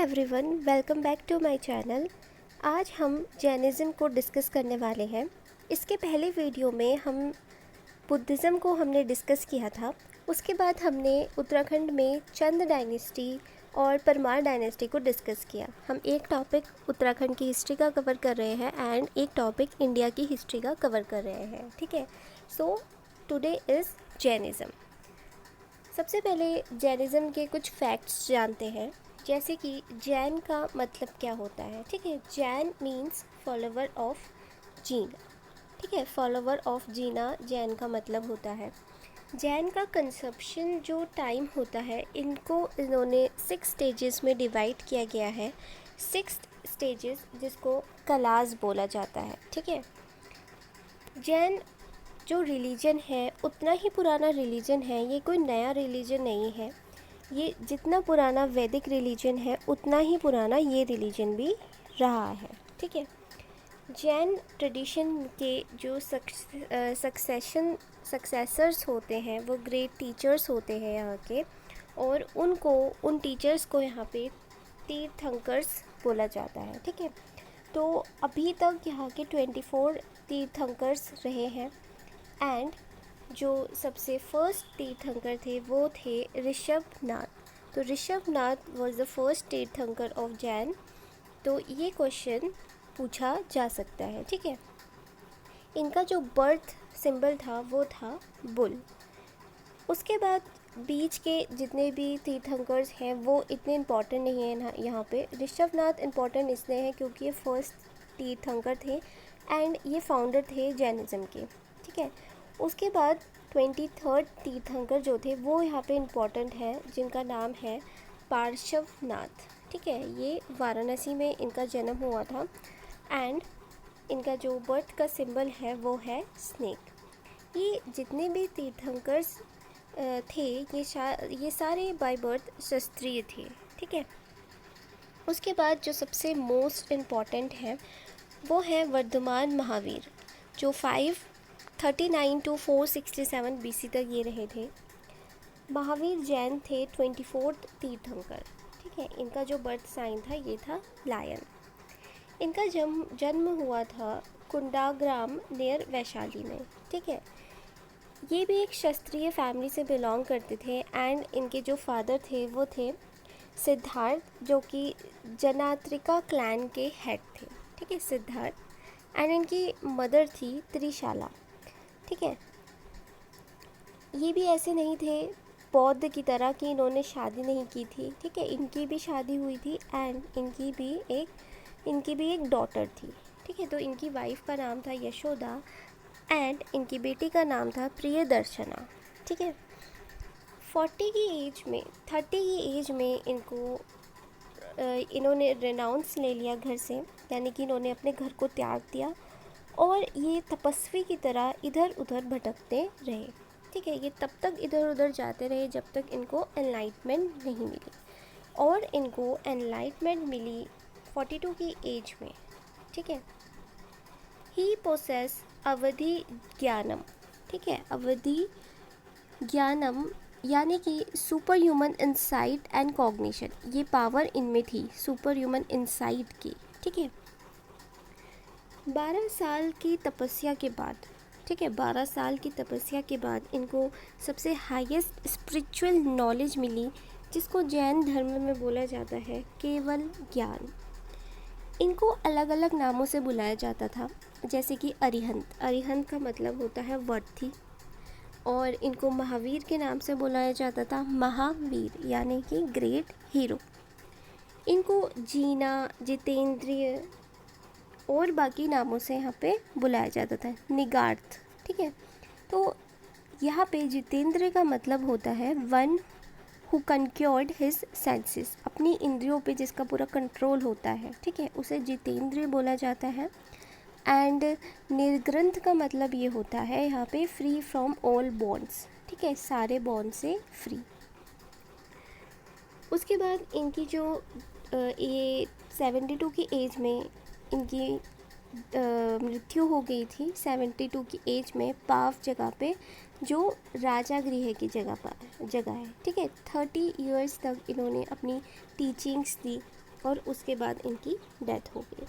Everyone, welcome back to my channel. आज हम Jainism को डिस्कस करने वाले हैं। इसके पहले वीडियो में हम बुद्धिज़्म को हमने डिस्कस किया था। उसके बाद हमने उत्तराखंड में चंद डायनेस्टी और परमार डायनेस्टी को डिस्कस किया। हम एक टॉपिक उत्तराखंड की हिस्ट्री का कवर कर रहे हैं एंड एक टॉपिक इंडिया की हिस्ट्री का कवर कर रहे हैं, ठीक है। So today is Jainism. सबसे पहले जैनिज़्म के कुछ फैक्ट्स जानते हैं, जैसे कि जैन का मतलब क्या होता है, ठीक है। जैन मीन्स फॉलोवर ऑफ जीना, ठीक है। फॉलोवर ऑफ जीना जैन का मतलब होता है। जैन का कंसेप्शन जो टाइम होता है, इन्होंने 6 स्टेजेस में डिवाइड किया गया है। 6 स्टेजेस जिसको कलास बोला जाता है, ठीक है। जैन जो रिलीजन है उतना ही पुराना रिलीजन है, ये कोई नया रिलीजन नहीं है। ये जितना पुराना वैदिक रिलीजन है उतना ही पुराना ये रिलीजन भी रहा है, ठीक है। जैन ट्रेडिशन के जो सक्सेसर्स होते हैं वो ग्रेट टीचर्स होते हैं यहाँ के, और उन टीचर्स को यहाँ पे तीर्थंकर्स बोला जाता है, ठीक है। तो अभी तक यहाँ के 24 तीर्थंकर्स रहे हैं एंड जो सबसे फर्स्ट तीर्थंकर थे वो थे ऋषभनाथ। तो ऋषभनाथ वॉज द फर्स्ट तीर्थंकर ऑफ जैन। तो ये क्वेश्चन पूछा जा सकता है, ठीक है। इनका जो बर्थ सिंबल था वो था बुल। उसके बाद बीच के जितने भी तीर्थंकर्स हैं वो इतने इम्पॉर्टेंट नहीं हैं यहाँ पे। ऋषभनाथ इम्पॉर्टेंट इसलिए है क्योंकि ये फर्स्ट तीर्थंकर थे एंड ये फाउंडर थे जैनिज़्म के, ठीक है। उसके बाद 23rd तीर्थंकर जो थे वो यहाँ पे इम्पॉर्टेंट है, जिनका नाम है पार्श्वनाथ, ठीक है। ये वाराणसी में इनका जन्म हुआ था एंड इनका जो बर्थ का सिंबल है वो है स्नेक। ये जितने भी तीर्थंकर्स थे ये सारे बाय बर्थ क्षत्रिय थे, ठीक है। उसके बाद जो सबसे मोस्ट इम्पॉर्टेंट है वो है वर्धमान महावीर, जो 539 to 467 BC तक ये रहे थे। महावीर जैन थे 24th तीर्थंकर, ठीक है। इनका जो बर्थ साइन था ये था लायन। इनका जन्म हुआ था कुंडाग्राम नियर वैशाली में, ठीक है। ये भी एक क्षत्रिय फैमिली से बिलोंग करते थे एंड इनके जो फादर थे वो थे सिद्धार्थ, जो कि जनात्रिका क्लैन के हेड थे, ठीक है, सिद्धार्थ। एंड इनकी मदर थी त्रिशाला, ठीक है। ये भी ऐसे नहीं थे बौद्ध की तरह कि इन्होंने शादी नहीं की थी, ठीक है। इनकी भी शादी हुई थी एंड इनकी भी एक डॉटर थी, ठीक है। तो इनकी वाइफ का नाम था यशोदा एंड इनकी बेटी का नाम था प्रियदर्शना, ठीक है। 30 की एज में इन्होंने रेनाउंस ले लिया घर से, यानी कि इन्होंने अपने घर को त्याग दिया और ये तपस्वी की तरह इधर उधर भटकते रहे, ठीक है। ये तब तक इधर उधर जाते रहे जब तक इनको एनलाइटमेंट नहीं मिली, और इनको एनलाइटमेंट मिली 42 की एज में, ठीक है। ही पोसेस अवधि ज्ञानम, ठीक है। अवधि ज्ञानम यानी कि super human insight and cognition, ये पावर इनमें थी सुपर ह्यूमन इंसाइट की, ठीक है। 12 साल की तपस्या के बाद, ठीक है, 12 साल की तपस्या के बाद इनको सबसे हाईएस्ट स्पिरिचुअल नॉलेज मिली, जिसको जैन धर्म में बोला जाता है केवल ज्ञान। इनको अलग अलग नामों से बुलाया जाता था, जैसे कि अरिहंत का मतलब होता है वर्थी, और इनको महावीर के नाम से बुलाया जाता था महावीर यानी कि ग्रेट हीरो। इनको जीना, जितेंद्रिय और बाकी नामों से यहाँ पे बुलाया जाता था, निगार्थ, ठीक है। तो यहाँ पे जितेंद्र का मतलब होता है वन हु कंक्योर्ड हिज सेंसेस, अपनी इंद्रियों पे जिसका पूरा कंट्रोल होता है, ठीक है, उसे जितेंद्रिय बोला जाता है। एंड निर्ग्रंथ का मतलब ये होता है यहाँ पे फ्री फ्रॉम ऑल बॉन्ड्स, ठीक है, सारे बॉन्ड से फ्री। उसके बाद इनकी जो ये 72 की एज में इनकी मृत्यु हो गई थी। 72 की एज में पाव जगह पे, जो राजागृह की जगह है, ठीक है। 30 इयर्स तक इन्होंने अपनी टीचिंग्स दी और उसके बाद इनकी डेथ हो गई।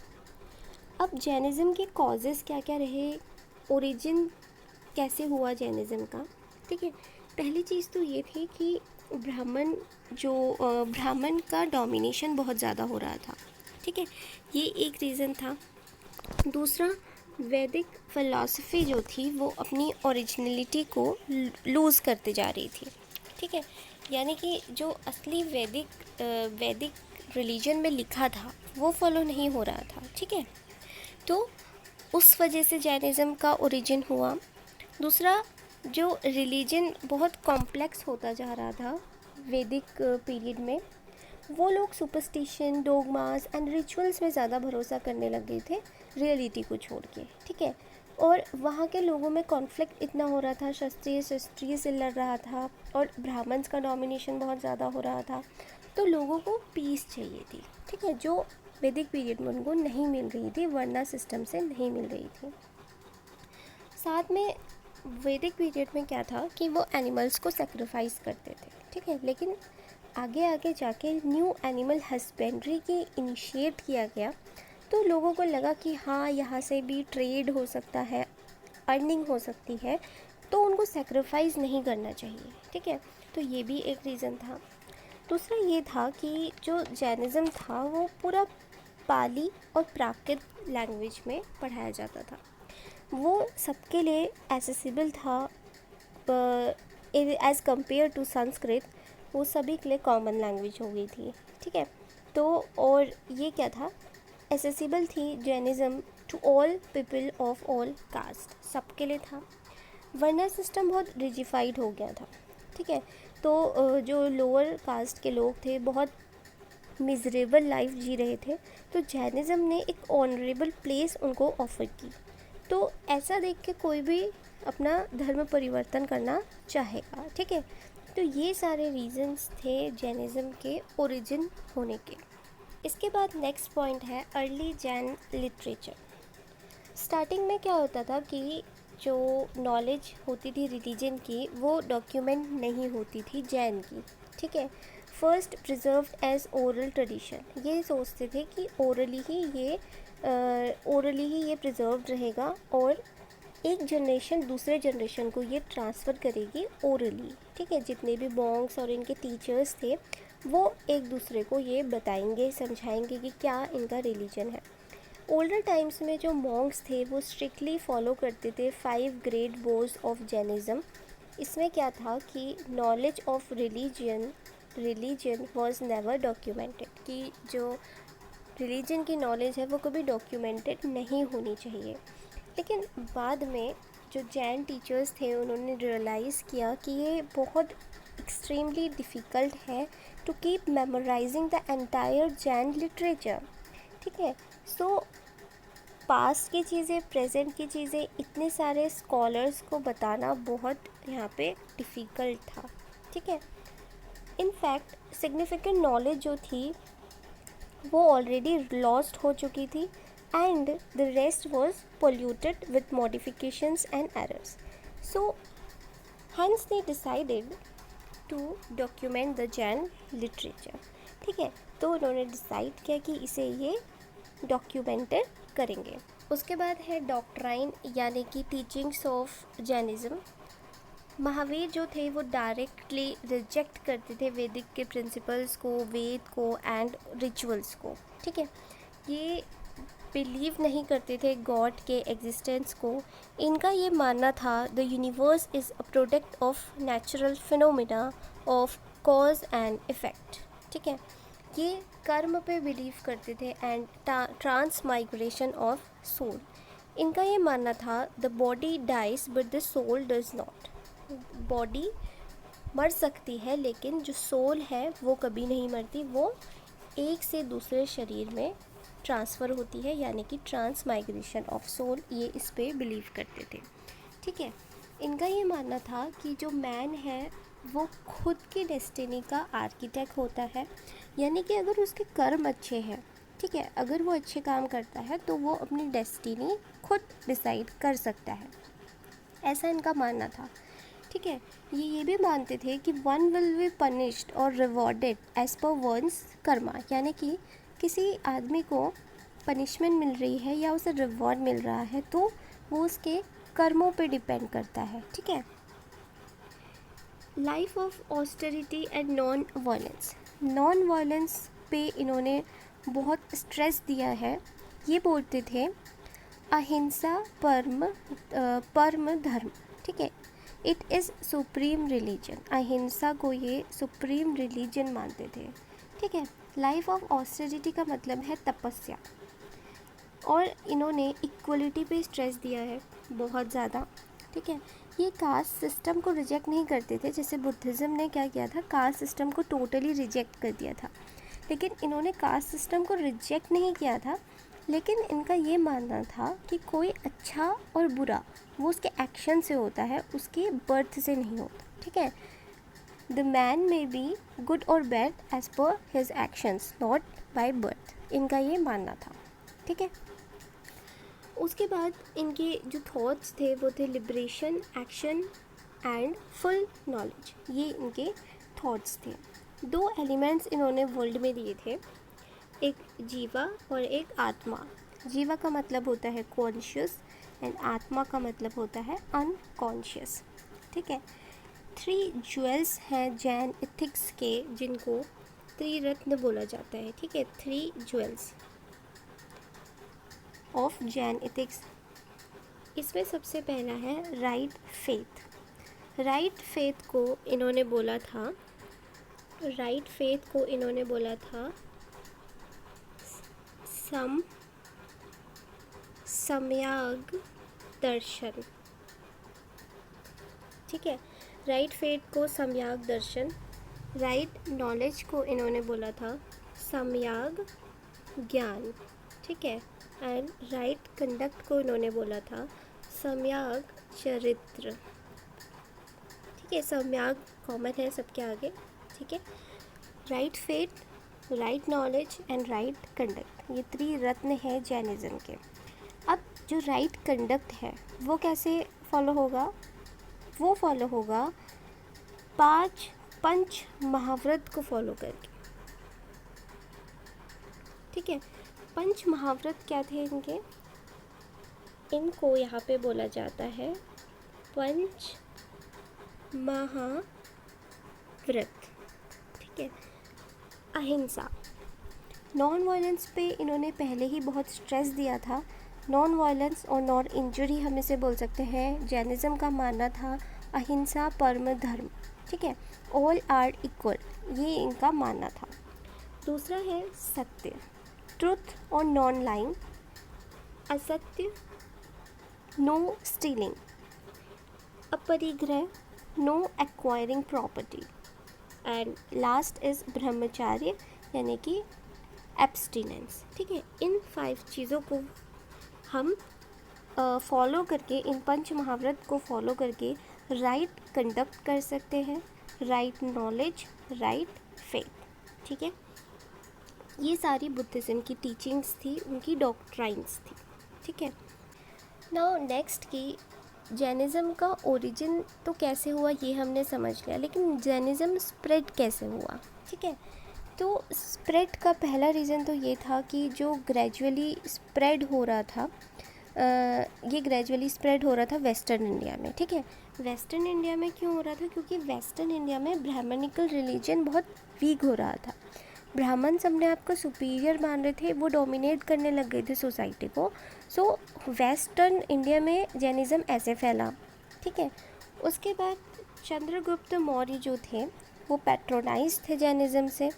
अब जैनिज़्म के कॉजेज़ क्या क्या रहे, ओरिजिन कैसे हुआ जैनिज़्म का, ठीक है। पहली चीज़ तो ये थी कि ब्राह्मण का डोमिनेशन बहुत ज़्यादा हो रहा था, ठीक है, ये एक रीज़न था। दूसरा, वैदिक फ़िलासफ़ी जो थी वो अपनी ओरिजिनलिटी को लूज़ करते जा रही थी, ठीक है, यानी कि जो असली वैदिक रिलीजन में लिखा था वो फॉलो नहीं हो रहा था, ठीक है। तो उस वजह से जैनिज़्म का ओरिजिन हुआ। दूसरा, जो रिलीजन बहुत कॉम्प्लेक्स होता जा रहा था वैदिक पीरियड में, वो लोग सुपरस्टिशन, डोगमास एंड रिचुअल्स में ज़्यादा भरोसा करने लग गए थे रियलिटी को छोड़ के, ठीक है। और वहाँ के लोगों में कॉन्फ्लिक्ट इतना हो रहा था, क्षत्रिय से लड़ रहा था और ब्राह्मण्स का डोमिनेशन बहुत ज़्यादा हो रहा था, तो लोगों को पीस चाहिए थी, ठीक है, जो वैदिक पीरियड में उनको नहीं मिल रही थी, वर्ना सिस्टम से नहीं मिल रही थी। साथ में वैदिक पीरियड में क्या था कि वो एनिमल्स को सेक्रीफाइस करते थे, ठीक है, लेकिन आगे आगे जाके न्यू एनिमल हस्बेंड्री की इनिशिएट किया गया, तो लोगों को लगा कि हाँ, यहाँ से भी ट्रेड हो सकता है, अर्निंग हो सकती है, तो उनको सेक्रीफाइस नहीं करना चाहिए, ठीक है, तो ये भी एक रीज़न था। दूसरा ये था कि जो जैनिज़्म था वो पूरा पाली और प्राकृत लैंग्वेज में पढ़ाया जाता था, वो सबके लिए एसेसिबल था एज़ कम्पेयर टू संस्कृत, वो सभी के लिए कॉमन लैंग्वेज हो गई थी, ठीक है। तो और ये क्या था, एसेसिबल थी Jainism to all people of all caste, सबके लिए था। वर्ना सिस्टम बहुत रिजिफाइड हो गया था, ठीक है, तो जो लोअर कास्ट के लोग थे बहुत मिजरेबल लाइफ जी रहे थे, तो जैनिज़्म ने एक ऑनरेबल प्लेस उनको ऑफर की। तो ऐसा देख के कोई भी अपना धर्म परिवर्तन करना चाहेगा, ठीक है। तो ये सारे रीजंस थे जैनिज़्म के ओरिजिन होने के। इसके बाद नेक्स्ट पॉइंट है अर्ली जैन लिटरेचर। स्टार्टिंग में क्या होता था कि जो नॉलेज होती थी रिलीजन की वो डॉक्यूमेंट नहीं होती थी जैन की, ठीक है। First preserved as oral tradition, ये सोचते थे कि ओरली ही ये प्रिजर्व्ड रहेगा और एक जनरेशन दूसरे जनरेशन को ये ट्रांसफ़र करेगी ओरली, ठीक है। जितने भी मॉन्क्स और इनके टीचर्स थे वो एक दूसरे को ये बताएंगे, समझाएंगे कि क्या इनका रिलीजन है। ओल्डर टाइम्स में जो मॉन्क्स थे वो स्ट्रिक्टली फॉलो करते थे 5 ग्रेट बोर्ड्स ऑफ जैनिज़्म। इसमें क्या था कि knowledge of religion was never documented, कि जो रिलीजन की नॉलेज है वो कभी डॉक्यूमेंटेड नहीं होनी चाहिए। लेकिन बाद में जो जैन टीचर्स थे उन्होंने रियलाइज़ किया कि ये बहुत एक्सट्रीमली डिफ़िकल्ट है to keep memorizing the entire Jain literature, ठीक है। सो पास्ट की चीज़ें, प्रेजेंट की चीज़ें, इतने सारे स्कॉलर्स को बताना बहुत यहाँ पे डिफ़िकल्ट था, ठीक है। इनफैक्ट सिग्निफिकेंट नॉलेज जो थी वो ऑलरेडी लॉस्ट हो चुकी थी and the rest was polluted with modifications and errors. So hence they decided to document the Jain literature, ठीक है। तो उन्होंने डिसाइड किया कि इसे ये डॉक्यूमेंटेड करेंगे। उसके बाद है डॉक्ट्राइन यानी कि टीचिंग्स ऑफ जैनिज़्म। महावीर जो थे वो डायरेक्टली रिजेक्ट करते थे वैदिक के प्रिंसिपल्स को, वेद को एंड रिचुअल्स को, ठीक है। ये बिलीव नहीं करते थे गॉड के एग्जिस्टेंस को। इनका ये मानना था the universe is a product of natural phenomena of cause and effect, ठीक है। ये कर्म पे बिलीव करते थे एंड ट्रांसमाइग्रेशन ऑफ सोल। इनका ये मानना था the body dies but the soul does not, body मर सकती है लेकिन जो सोल है वो कभी नहीं मरती, वो एक से दूसरे शरीर में ट्रांसफ़र होती है, यानी कि ट्रांसमाइग्रेशन ऑफ सोल, ये इस पे बिलीव करते थे, ठीक है। इनका ये मानना था कि जो मैन है वो खुद की डेस्टिनी का आर्किटेक्ट होता है, यानी कि अगर उसके कर्म अच्छे हैं, ठीक है, अगर वो अच्छे काम करता है तो वो अपनी डेस्टिनी खुद डिसाइड कर सकता है, ऐसा इनका मानना था, ठीक है। ये भी मानते थे कि वन विल बी पनिश्ड और rewarded as per one's karma, यानी कि किसी आदमी को पनिशमेंट मिल रही है या उसे रिवॉर्ड मिल रहा है तो वो उसके कर्मों पे डिपेंड करता है, ठीक है। Life of austerity and non violence, non violence पे इन्होंने बहुत स्ट्रेस दिया है। ये बोलते थे अहिंसा परम धर्म, ठीक है। इट इज़ सुप्रीम रिलीजन, अहिंसा को ये सुप्रीम रिलीजन मानते थे, ठीक है। लाइफ ऑफ ऑस्टेरिटी का मतलब है तपस्या, और इन्होंने इक्वलिटी पे स्ट्रेस दिया है बहुत ज़्यादा, ठीक है। ये कास्ट सिस्टम को रिजेक्ट नहीं करते थे, जैसे बुद्धिज़्म ने क्या किया था, कास्ट सिस्टम को टोटली रिजेक्ट कर दिया था, लेकिन इन्होंने कास्ट सिस्टम को रिजेक्ट नहीं किया था, लेकिन इनका ये मानना था कि कोई अच्छा और बुरा वो उसके एक्शन से होता है, उसके बर्थ से नहीं होता, ठीक है। The man may be good और bad as per his actions not by birth, इनका ये मानना था, ठीक है। उसके बाद इनके जो थॉट्स थे वो थे liberation, action and full knowledge, ये इनके थॉट्स थे। 2 एलिमेंट्स इन्होंने वर्ल्ड में दिए थे, एक जीवा और एक आत्मा। जीवा का मतलब होता है कॉन्शियस एंड आत्मा का मतलब होता है अनकॉन्शियस, ठीक है। 3 ज्वेल्स हैं जैन इथिक्स के, जिनको त्रिरत्न बोला जाता है, ठीक है। 3 ज्वेल्स ऑफ जैन इथिक्स। इसमें सबसे पहला है राइट फेथ। राइट फेथ को इन्होंने बोला था, राइट फेथ को इन्होंने बोला था सम्यक दर्शन, ठीक है। राइट फेथ को सम्यक दर्शन, राइट नॉलेज को इन्होंने बोला था सम्यक ज्ञान, ठीक है। एंड राइट कंडक्ट को इन्होंने बोला था सम्यक चरित्र, ठीक है। सम्यक कॉमन है सबके आगे, ठीक है। Right faith, right knowledge and right conduct, ये त्रिरत्न है जैनिज़्म के। अब जो राइट कंडक्ट है वो कैसे फॉलो होगा, वो फॉलो होगा 5 पंच महाव्रत को फॉलो करके, ठीक है। पंच महाव्रत क्या थे इनके, इनको यहाँ पे बोला जाता है पंच महाव्रत, ठीक है। अहिंसा, नॉन वायलेंस पे इन्होंने पहले ही बहुत स्ट्रेस दिया था। नॉन वायलेंस और नॉन इंजरी हम इसे बोल सकते हैं। जैनिज़्म का मानना था अहिंसा परम धर्म, ठीक है। ऑल आर इक्वल, ये इनका मानना था। दूसरा है सत्य, ट्रुथ और नॉन लाइंग, असत्य, नो स्टीलिंग, अपरिग्रह, no acquiring property, and last is brahmacharya यानी कि एब्सटिनेंस, ठीक है। इन 5 चीज़ों को हम फॉलो करके, इन पंच महाव्रत को फॉलो करके राइट कंडक्ट कर सकते हैं, राइट नॉलेज, राइट फेथ, ठीक है। ये सारी बुद्धिज़्म की टीचिंग्स थी, उनकी डॉक्ट्राइन्स थी, ठीक है। नाउ नेक्स्ट की जैनिज़्म का ओरिजिन तो कैसे हुआ ये हमने समझ लिया, लेकिन जैनिज़्म स्प्रेड कैसे हुआ, ठीक है। तो स्प्रेड का पहला रीज़न तो ये था कि जो ग्रेजुअली स्प्रेड हो रहा था, ये ग्रेजुअली स्प्रेड हो रहा था वेस्टर्न इंडिया में, ठीक है। वेस्टर्न इंडिया में क्यों हो रहा था, क्योंकि वेस्टर्न इंडिया में ब्राह्मणिकल रिलीजन बहुत वीक हो रहा था। ब्राह्मण अपने आप को सुपीरियर मान रहे थे, वो डोमिनेट करने लग गए थे सोसाइटी को। सो वेस्टर्न इंडिया में जैनिज़्म ऐसे फैला, ठीक है। उसके बाद चंद्रगुप्त मौर्य जो थे वो पैट्रोनाइज थे जैनिज़्म से,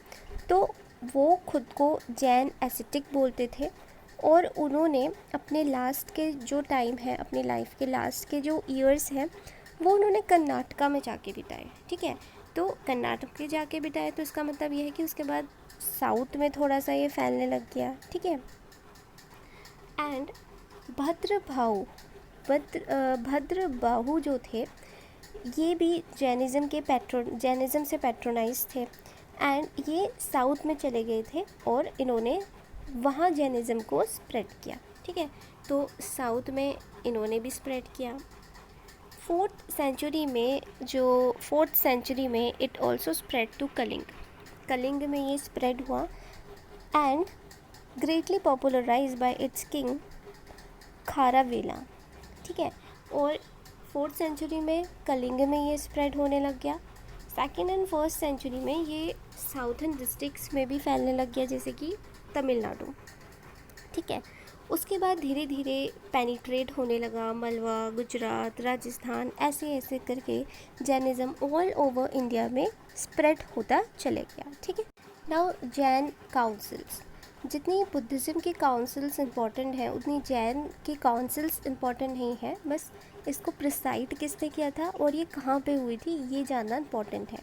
तो वो खुद को जैन एस्थेटिक बोलते थे, और उन्होंने अपने लास्ट के जो टाइम है, अपनी लाइफ के लास्ट के जो ईयर्स हैं, वो उन्होंने कर्नाटका में जाके बिताए, ठीक है। तो कर्नाटक के जाके बिताए तो इसका मतलब ये है कि उसके बाद साउथ में थोड़ा सा ये फैलने लग गया, ठीक है। एंड भद्रबाहु जो थे ये भी जैनिज़्म से पैट्रोनाइज थे, एंड ये साउथ में चले गए थे और इन्होंने वहाँ जैनिज़्म को स्प्रेड किया, ठीक है। तो साउथ में इन्होंने भी स्प्रेड किया। 4th सेंचुरी में it also spread to Kalinga में ये स्प्रेड हुआ, and greatly popularize by its king Kharavela, ठीक है। और 4th सेंचुरी में कलिंग में ये स्प्रेड होने लग गया। 2nd एंड 1st सेंचुरी में ये साउथर्न डिस्ट्रिक्ट्स में भी फैलने लग गया, जैसे कि तमिलनाडु, ठीक है। उसके बाद धीरे धीरे पेनिट्रेट होने लगा मलवा, गुजरात, राजस्थान, ऐसे ऐसे करके जैनिज़्म ऑल ओवर इंडिया में स्प्रेड होता चले गया, ठीक है। नाउ जैन काउंसिल्स, जितनी बुद्धिज़्म की काउंसिल्स इंपॉर्टेंट है उतनी जैन की काउंसिल्स इंपॉर्टेंट नहीं है। बस इसको प्रिसाइड किसने किया था और ये कहाँ पे हुई थी ये जानना इंपॉर्टेंट है।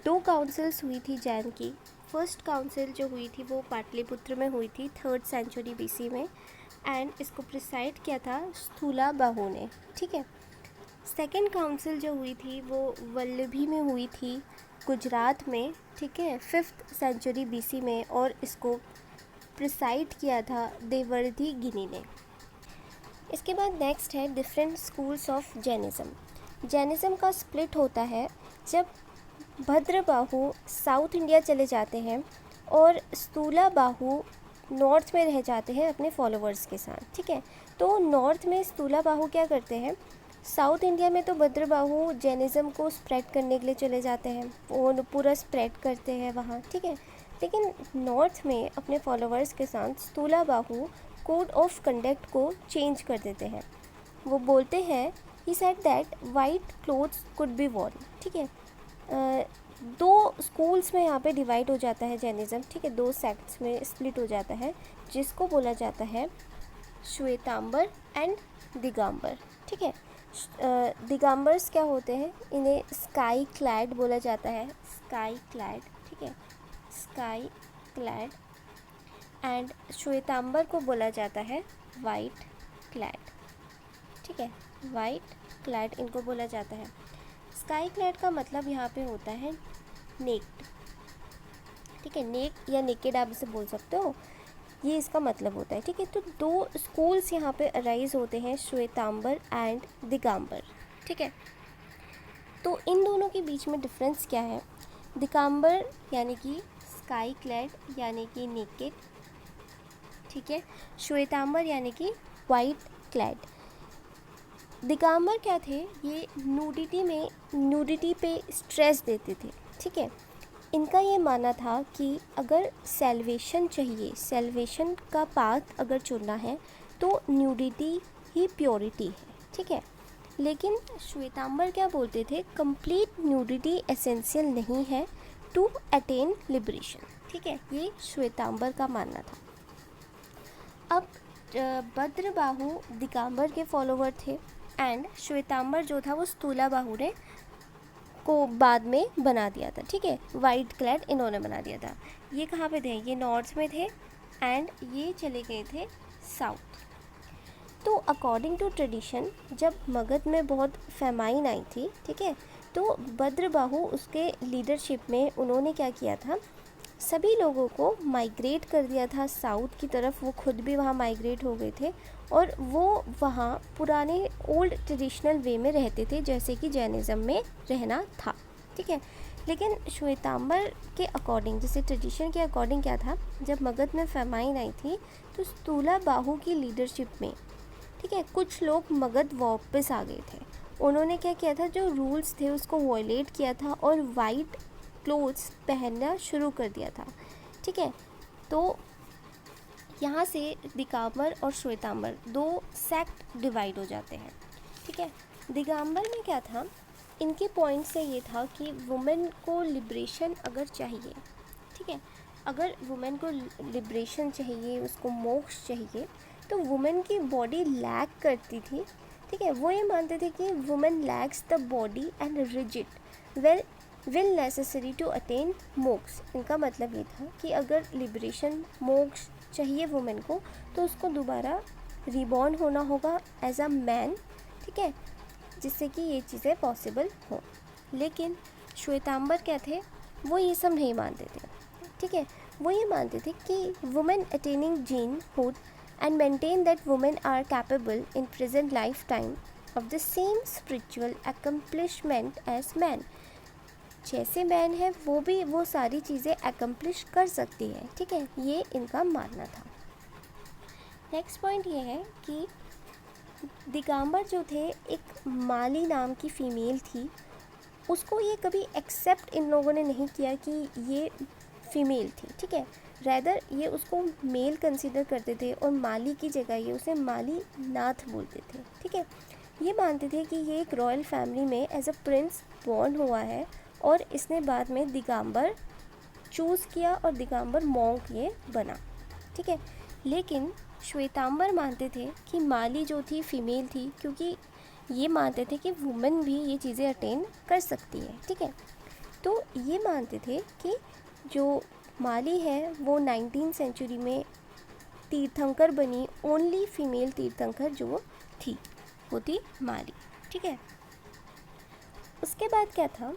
2 काउंसिल्स हुई थी जैन की। फर्स्ट काउंसिल जो हुई थी वो पाटलिपुत्र में हुई थी 3rd सेंचुरी BC में, एंड इसको प्रिसाइड किया था स्थूला बाहु ने, ठीक है। सेकेंड काउंसिल जो हुई थी वो वल्लभी में हुई थी गुजरात में, ठीक है, 5th सेंचुरी BC में, और इसको प्रिसाइड किया था देवर्धी गिनी ने। इसके बाद नेक्स्ट है different schools of Jainism. Jainism का स्प्लिट होता है जब भद्रबाहु साउथ इंडिया चले जाते हैं और स्थूला बाहु नॉर्थ में रह जाते हैं अपने फॉलोअर्स के साथ, ठीक है। तो नॉर्थ में स्थूला बाहु क्या करते हैं, साउथ इंडिया में तो भद्रबाहु जैनिज़्म को स्प्रेड करने के लिए चले जाते हैं, वो पूरा स्प्रेड करते हैं वहाँ, ठीक है। लेकिन नॉर्थ में अपने फॉलोअर्स के साथ स्थूला बाहु कोड ऑफ कंडक्ट को चेंज कर देते हैं। वो बोलते हैं he said that white clothes could be Warne, ठीक है। 2 स्कूल्स में यहाँ पे डिवाइड हो जाता है जैनिज़्म, ठीक है, 2 सेक्ट्स में स्प्लिट हो जाता है, जिसको बोला जाता है श्वेतांबर एंड दिगंबर, ठीक है। दिगंबर्स क्या होते हैं, इन्हें स्काई क्लैड बोला जाता है, स्काई क्लैड, ठीक है, स्काई क्लैड। एंड श्वेतांबर को बोला जाता है वाइट क्लैड, ठीक है, वाइट क्लैड इनको बोला जाता है। स्काई क्लैड का मतलब यहाँ पे होता है नेक्ड, ठीक है, नेक या नेकेड आप इसे बोल सकते हो, ये इसका मतलब होता है, ठीक है। तो 2 स्कूल्स यहाँ पे अराइज होते हैं, श्वेतांबर एंड दिगंबर, ठीक है। तो इन दोनों के बीच में डिफरेंस क्या है, दिगंबर यानी कि स्काई क्लैड यानी कि नेकेड, ठीक है, श्वेतांबर यानी कि वाइट क्लैड। दिगंबर क्या थे, ये न्यूडिटी पे स्ट्रेस देते थे, ठीक है। इनका ये मानना था कि अगर सेल्वेशन चाहिए, सेल्वेशन का पाथ अगर चुनना है तो न्यूडिटी ही प्योरिटी है, ठीक है। लेकिन श्वेतांबर क्या बोलते थे, कंप्लीट न्यूडिटी एसेंशियल नहीं है टू अटेन लिबरेशन, ठीक है, ये श्वेतांबर का मानना था। अब भद्रबाहु दिगंबर के फॉलोवर थे एंड श्वेतांबर जो था वो स्थूला बाहु ने को बाद में बना दिया था, ठीक है, वाइट क्लैड इन्होंने बना दिया था। ये कहाँ पे थे, ये नॉर्थ में थे एंड ये चले गए थे साउथ। तो अकॉर्डिंग टू ट्रेडिशन जब मगध में बहुत फेमाइन आई थी, ठीक है, तो भद्रबाहु उसके लीडरशिप में उन्होंने क्या किया था, सभी लोगों को माइग्रेट कर दिया था साउथ की तरफ। वो खुद भी वहाँ माइग्रेट हो गए थे और वो वहाँ पुराने ओल्ड ट्रेडिशनल वे में रहते थे जैसे कि जैनिज़्म में रहना था, ठीक है। लेकिन श्वेतांबर के अकॉर्डिंग, जैसे ट्रेडिशन के अकॉर्डिंग क्या था, जब मगध में फेमाइन आई थी तो स्थूला बाहु की लीडरशिप में, ठीक है, कुछ लोग मगध वापस आ गए थे। उन्होंने क्या किया था, जो रूल्स थे उसको वॉयलेट किया था और वाइट क्लोथ्स पहनना शुरू कर दिया था, ठीक है। तो यहाँ से दिगंबर और श्वेतांबर 2 सेक्ट डिवाइड हो जाते हैं, ठीक है। दिगंबर में क्या था, इनके पॉइंट से ये था कि वुमेन को लिबरेशन अगर चाहिए, ठीक है, अगर वुमेन को लिबरेशन चाहिए, उसको मोक्ष चाहिए, तो वुमेन की बॉडी लैक करती थी, ठीक है। वो ये मानते थे कि women lacks the body and rigid will necessary to attain moksha. इनका मतलब ये था कि अगर लिबरेशन मोक्ष चाहिए वुमेन को तो उसको दोबारा रिबॉर्न होना होगा एज अ मैन, ठीक है, जिससे कि ये चीज़ें पॉसिबल हों। लेकिन श्वेतांबर क्या थे, वो ये सब नहीं मानते थे, ठीक है। वो ये मानते थे कि women attaining jinahood and maintain that women are capable in present lifetime of the same spiritual accomplishment as man. जैसे मैन है वो भी वो सारी चीज़ें अकम्प्लिश कर सकती है, ठीक है, ये इनका मानना था। नेक्स्ट पॉइंट ये है कि दिगंबर जो थे, एक माली नाम की फ़ीमेल थी, उसको ये कभी एक्सेप्ट इन लोगों ने नहीं किया कि ये फ़ीमेल थी, ठीक है। रैदर ये उसको मेल कंसिडर करते थे और माली की जगह ये उसे माली नाथ बोलते थे, ठीक है। ये मानते थे कि ये एक रॉयल फैमिली में एज अ प्रिंस बॉर्न हुआ है और इसने बाद में दिगंबर चूज़ किया और दिगंबर मॉन्क ये बना, ठीक है। लेकिन श्वेतांबर मानते थे कि माली जो थी फ़ीमेल थी, क्योंकि ये मानते थे कि वुमेन भी ये चीज़ें अटेन कर सकती है, ठीक है। तो ये मानते थे कि जो माली है वो 19th सेंचुरी में तीर्थंकर बनी, ओनली फीमेल तीर्थंकर जो थी वो थी माली, ठीक है। उसके बाद क्या था,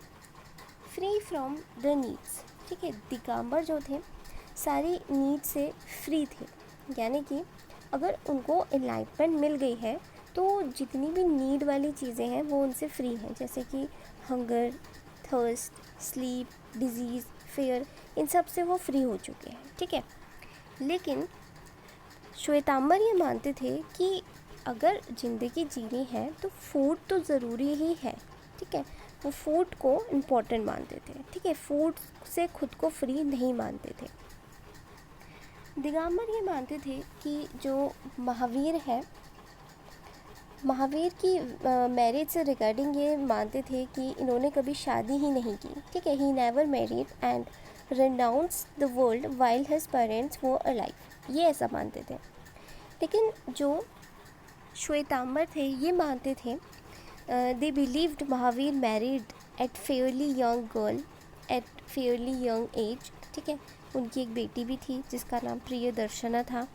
फ्री फ्रॉम द नीड्स, ठीक है। दिगंबर जो थे सारी नीड से फ्री थे, यानी कि अगर उनको एनलाइटमेंट मिल गई है तो जितनी भी नीड वाली चीज़ें हैं वो उनसे फ्री हैं, जैसे कि hunger, thirst, sleep, disease, fear, इन सब से वो फ्री हो चुके हैं, ठीक है। लेकिन श्वेतांबर ये मानते थे कि अगर ज़िंदगी जीनी है तो फूड तो ज़रूरी ही है, ठीक है। वो फूड को इम्पोर्टेंट मानते थे, ठीक है। फूड से खुद को फ्री नहीं मानते थे। दिगंबर ये मानते थे कि जो महावीर है, महावीर की मैरिज से रिगार्डिंग ये मानते थे कि इन्होंने कभी शादी ही नहीं की, ठीक है। He never married and renounced the world while his parents were alive, ये ऐसा मानते थे। लेकिन जो श्वेतांबर थे ये मानते थे, they believed Mahavir married at fairly young girl at fairly young age, ठीक है। उनकी एक बेटी भी थी जिसका नाम प्रियदर्शना था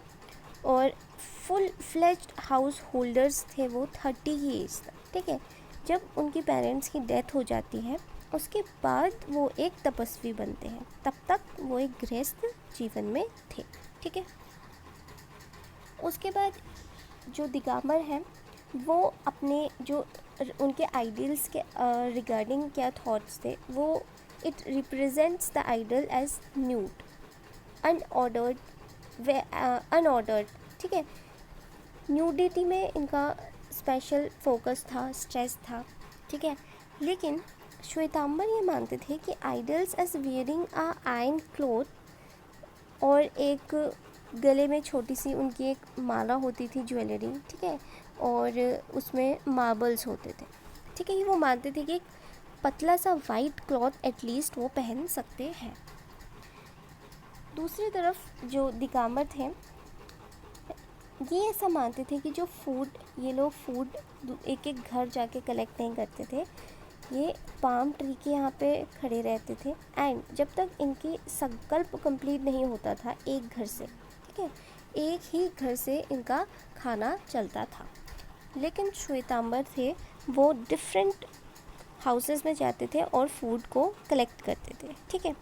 और फुल फ्लेज्ड हाउस होल्डर्स थे वो 30 की एज तक, ठीक है। जब उनकी पेरेंट्स की डेथ हो जाती है उसके बाद वो एक तपस्वी बनते हैं, तब तक वो एक गृहस्थ जीवन में थे, ठीक है। उसके बाद जो दिगंबर हैं वो अपने जो उनके आइडियल्स के रिगार्डिंग क्या थॉट्स थे, वो it represents the idol as nude, unadorned, ठीक है। न्यूडिटी में इनका स्पेशल फोकस था, स्ट्रेस था, ठीक है। लेकिन श्वेतांबर ये मानते थे कि idols as wearing a iron cloth और एक गले में छोटी सी उनकी एक माला होती थी, ज्वेलरी, ठीक है, और उसमें मार्बल्स होते थे, ठीक है। ये वो मानते थे कि एक पतला सा वाइट क्लॉथ एटलीस्ट वो पहन सकते हैं। दूसरी तरफ जो दिगंबर थे ये ऐसा मानते थे कि जो फूड, ये लोग फूड एक एक घर जाके कलेक्ट नहीं करते थे, ये पाम ट्री के यहाँ पे खड़े रहते थे एंड जब तक इनकी संकल्प कंप्लीट नहीं होता था एक घर से, ठीक है, एक ही घर से इनका खाना चलता था। लेकिन श्वेतांबर थे वो डिफरेंट हाउसेस में जाते थे और फूड को कलेक्ट करते थे, ठीक है।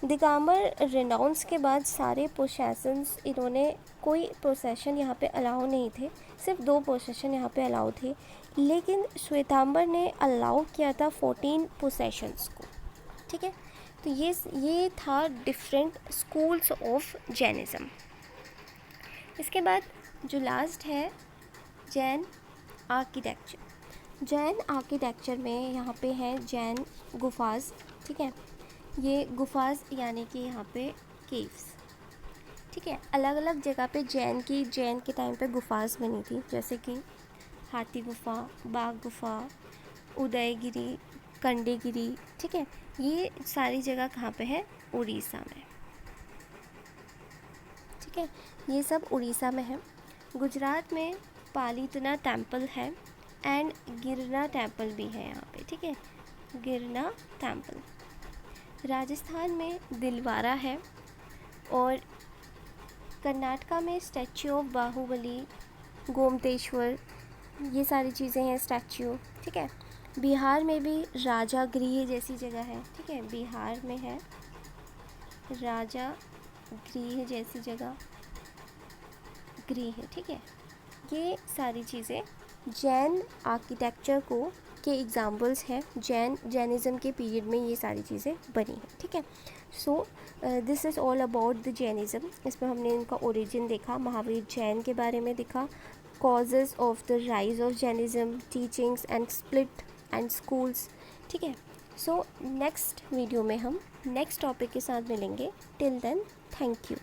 दिगंबर रेनाउंस के बाद सारे पोसेशंस, इन्होंने कोई पोसेशन यहाँ पे अलाउ नहीं थे, सिर्फ 2 पोसेशन यहाँ पे अलाउ थे, लेकिन श्वेतांबर ने अलाउ किया था 14 पोसेशंस को, ठीक है। तो ये था डिफरेंट स्कूल्स ऑफ जैनिज़्म। इसके बाद जो लास्ट है जैन आर्किटेक्चर। जैन आर्किटेक्चर में यहाँ पे है जैन गुफाज, ठीक है। ये गुफाज यानी कि यहाँ पे केव्स, ठीक है। अलग अलग जगह पे जैन के टाइम पे गुफाज बनी थी, जैसे कि हाथी गुफा, बाघ गुफा, उदयगिरी, कंडेगिरी, ठीक है। ये सारी जगह कहाँ पे है, उड़ीसा में, ठीक है। ये सब उड़ीसा में है। गुजरात में पालितना टेम्पल है एंड गिरना टेम्पल भी है यहाँ पे, ठीक है, गिरना टेम्पल। राजस्थान में दिलवारा है और कर्नाटका में स्टैच्यू ऑफ बाहुबली, गोमतेश्वर, ये सारी चीज़ें हैं स्टैच्यू, ठीक है। बिहार में भी राजा गृह जैसी जगह है, ठीक है, बिहार में है राजा गृह जैसी जगह, गृह है, ठीक है। ये सारी चीज़ें जैन आर्किटेक्चर को के एग्जाम्पल्स हैं, जैनिज़्म के पीरियड में ये सारी चीज़ें बनी हैं, ठीक है। So this is all about the Jainism. इसमें हमने इनका ओरिजिन देखा, महावीर जैन के बारे में देखा, causes of the rise of Jainism, teachings and split and schools, ठीक है। सो नेक्स्ट वीडियो में हम नेक्स्ट टॉपिक के साथ मिलेंगे। Till then, thank you.